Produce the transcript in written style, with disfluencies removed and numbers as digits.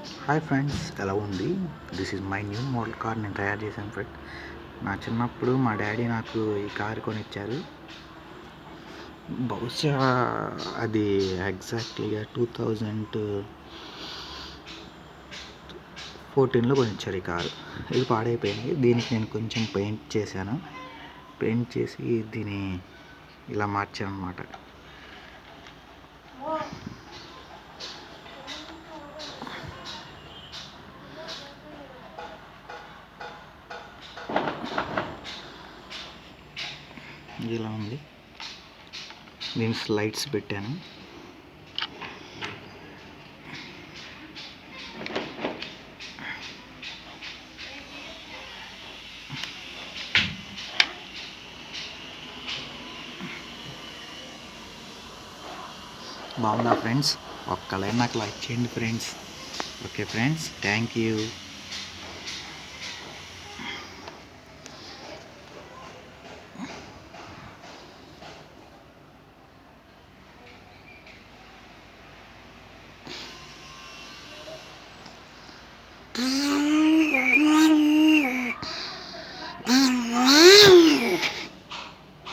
Hi friends, ఎలా ఉంది? This is my new model car నేను తయారు చేశాను ఫ్రెండ్. నా చిన్నప్పుడు మా డాడీ నాకు ఈ కారు కొనిచ్చారు. బహుశా అది ఎగ్జాక్ట్లీగా 2014లో కొనిచ్చారు ఈ కారు. ఇది పాడైపోయింది. దీనికి నేను కొంచెం పెయింట్ చేశాను. పెయింట్ చేసి దీన్ని ఇలా మార్చాను అనమాట. ఇలా ఉంది. దీనికి లైట్స్ పెట్టాను. బాగుందా ఫ్రెండ్స్? ఒక్క లైన్ నాకు లైక్ చేయండి friends. Okay friends, thank you.